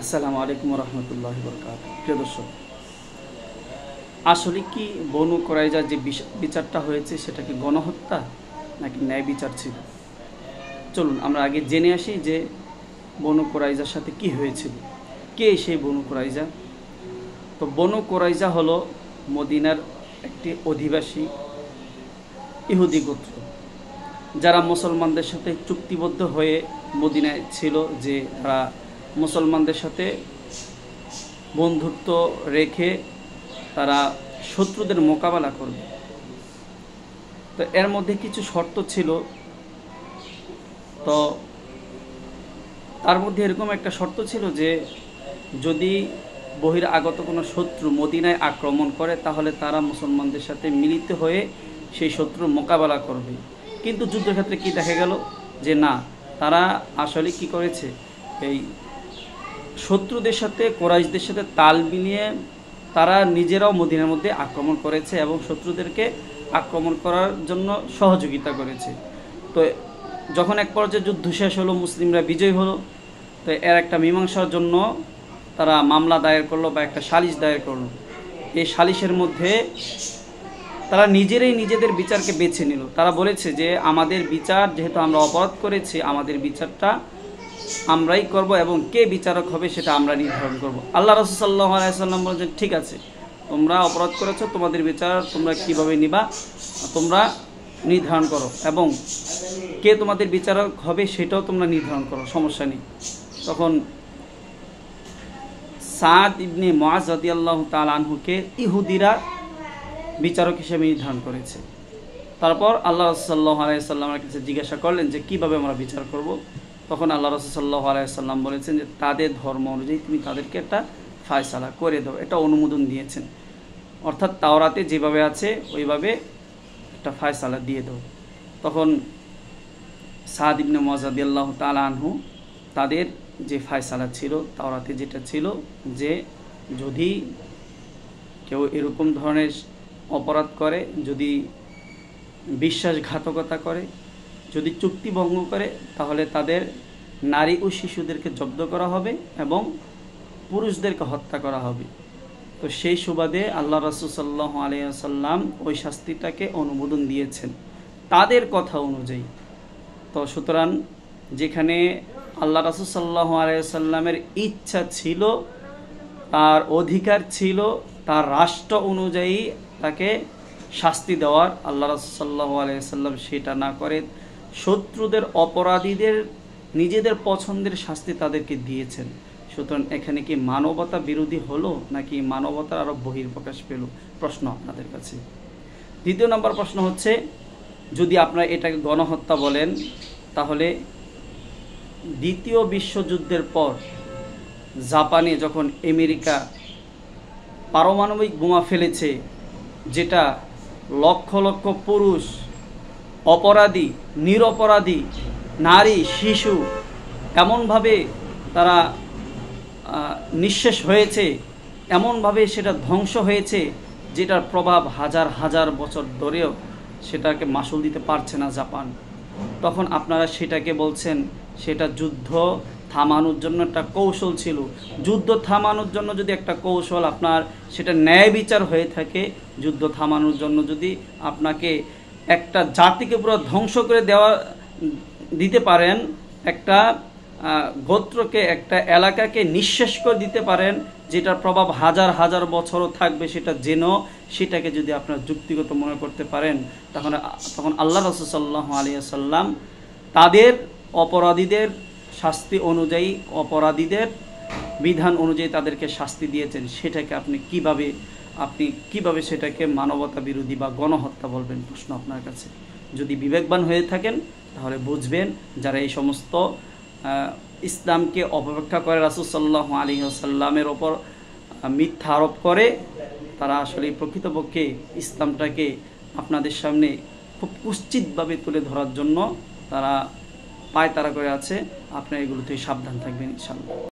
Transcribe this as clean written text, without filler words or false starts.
আসসালামু আলাইকুম রহমতুল্লাহি বরকাতুহু। প্রিয় দর্শক, আসলে কি বনু কুরাইজার যে বিচারটা হয়েছে সেটা কি গণহত্যা নাকি ন্যায় বিচার ছিল? চলুন আমরা আগে জেনে আসি যে বনু কুরাইজার সাথে কি হয়েছিল, কে সেই বনু কুরাইজা। তো বনু কুরাইজা হলো মদিনার একটি অধিবাসী ইহুদি গোত্র, যারা মুসলমানদের সাথে চুক্তিবদ্ধ হয়ে মদিনায় ছিল যে তারা মুসলমানদের সাথে বন্ধুত্ব রেখে তারা শত্রুদের মোকাবেলা করবে। তো এর মধ্যে কিছু শর্ত ছিল। তো তার মধ্যে এরকম একটা শর্ত ছিল যে যদি বহিরাগত কোনো শত্রু মদিনায় আক্রমণ করে তাহলে তারা মুসলমানদের সাথে মিলিত হয়ে সেই শত্রুর মোকাবেলা করবে। কিন্তু যুদ্ধক্ষেত্রে কি দেখা গেল যে না, তারা আসলে কি করেছে, এই শত্রুদের সাথে কুরাইশদের সাথে তাল মিলিয়ে তারা নিজেরাও মদিনার মধ্যে আক্রমণ করেছে এবং শত্রুদেরকে আক্রমণ করার জন্য সহযোগিতা করেছে। তো যখন এক পর্যায়ে যুদ্ধ শেষ হলো, মুসলিমরা বিজয় হলো, তো এর একটা মীমাংসার জন্য তারা মামলা দায়ের করলো বা একটা সালিশ দায়ের করলো। এই সালিশের মধ্যে তারা নিজেরাই নিজেদের বিচারকে বেছে নিল। তারা বলেছে যে আমাদের বিচার, যেহেতু আমরা অপরাধ করেছি, আমাদের বিচারটা আমরাই করব এবং কে বিচারক হবে সেটা আমরা নির্ধারণ করব। আল্লাহ রাসূল সাল্লাল্লাহু আলাইহি ওয়াসাল্লাম বলেছেন, ঠিক আছে, তোমরা অপরাধ করেছো, তোমাদের বিচার তোমরা কিভাবে নিবা তোমরা নির্ধারণ করো, এবং কে তোমাদের বিচারক হবে সেটাও তোমরা নির্ধারণ করো, সমস্যা নেই। তখন সাদ ইবনে মুআজ রাদিয়াল্লাহু তাআলা আনহুকে ইহুদিরা বিচারক হিসেবে নির্ধারণ করেছে। তারপর আল্লাহ রাসূল সাল্লাল্লাহু আলাইহি ওয়াসাল্লামের কাছে জিজ্ঞাসা করলেন যে কিভাবে আমরা বিচার করব। তখন আল্লাহ রাসূল সাল্লাল্লাহু আলাইহি ওয়াসাল্লাম বলেছেন যে তাদের ধর্ম অনুযায়ী তুমি তাদেরকে একটা ফায়সালা করে দাও, এটা অনুমোদন দিয়েছেন। অর্থাৎ তাওরাতে যেভাবে আছে ওইভাবে একটা ফায়সালা দিয়ে দাও। তখন সাদ ইবনে মুআজ রাদিয়াল্লাহু তাআলা আনহু তাদের যে ফায়সালা ছিল, তাওরাতে যেটা ছিল যে যদি কেউ এরকম ধরনের অপরাধ করে, যদি বিশ্বাসঘাতকতা করে, যদি চুক্তি ভঙ্গ করে, তাহলে তাদের নারী ও শিশুদেরকে জব্দ করা হবে এবং পুরুষদেরকে হত্যা করা হবে। তো সেই সুবাদে আল্লাহ রাসূল সাল্লাল্লাহু আলাইহি ওয়াসাল্লাম ওই শাস্তিটাকে অনুমোদন দিয়েছেন তাদের কথা অনুযায়ী। তো সুতরাং যেখানে আল্লাহ রাসূল সাল্লাল্লাহু আলাইহি ওয়াসাল্লামের ইচ্ছা ছিল, তার অধিকার ছিল তার রাষ্ট্র অনুযায়ী তাকে শাস্তি দেওয়ার, আল্লাহ রাসূল সাল্লাল্লাহু আলাইহি ওয়াসাল্লাম সেটা না করে শত্রুদের অপরাধীদের নিজেদের পছন্দের শাস্তি তাদেরকে দিয়েছেন। সুতরাং এখানে কি মানবতা বিরোধী হলো নাকি মানবতার আরও বহির্প্রকাশ পেল? প্রশ্ন আপনাদের কাছে। দ্বিতীয় নম্বর প্রশ্ন হচ্ছে, যদি আপনারা এটাকে গণহত্যা বলেন, তাহলে দ্বিতীয় বিশ্বযুদ্ধের পর জাপানে যখন আমেরিকা পারমাণবিক বোমা ফেলেছে, যেটা লক্ষ লক্ষ পুরুষ, অপরাধী, নিরপরাধী, নারী, শিশু এমনভাবে তারা নিঃশেষ হয়েছে, এমনভাবে সেটা ধ্বংস হয়েছে যেটার প্রভাব হাজার হাজার বছর ধরেও সেটাকে মাসুল দিতে পারছে না জাপান। তখন আপনারা সেটাকে বলছেন সেটা যুদ্ধ থামানোর জন্য একটা কৌশল ছিল। যুদ্ধ থামানোর জন্য যদি একটা কৌশল আপনার সেটা ন্যায় বিচার হয়ে থাকে, যুদ্ধ থামানোর জন্য যদি আপনাকে একটা জাতিকে পুরো ধ্বংস করে দিতে পারেন, একটা গোত্রকে, একটা এলাকাকে নিঃশেষ করে দিতে পারেন, যেটার প্রভাব হাজার হাজার বছরও থাকবে সেটা সেটাকে যদি আপনারা যুক্তিগত মনে করতে পারেন, তখন আল্লাহ রাসূল সাল্লাল্লাহু আলাইহি ওয়াসাল্লাম তাদের অপরাধীদের শাস্তি অনুযায়ী, অপরাধীদের বিধান অনুযায়ী তাদেরকে শাস্তি দিয়েছেন। সেটাকে আপনি কিভাবে সেটাকে মানবতা বিরোধী বা গণহত্যা বলবেন? প্রশ্ন আপনার কাছে। যদি বিবেকবান হয়ে থাকেন তাহলে বুঝবেন, যারা এই সমস্ত ইসলামকে অপব্যাখ্যা করে, রাসূল সাল্লাল্লাহু আলাইহি ওয়াসাল্লামের ওপর মিথ্যা আরোপ করে, তারা আসলে প্রকৃতপক্ষে ইসলামটাকে আপনাদের সামনে খুব কুৎসিতভাবে তুলে ধরার জন্য তারা পায়তারা করে আছে। আপনারা এগুলো থেকে সাবধান থাকবেন ইনশাআল্লাহ।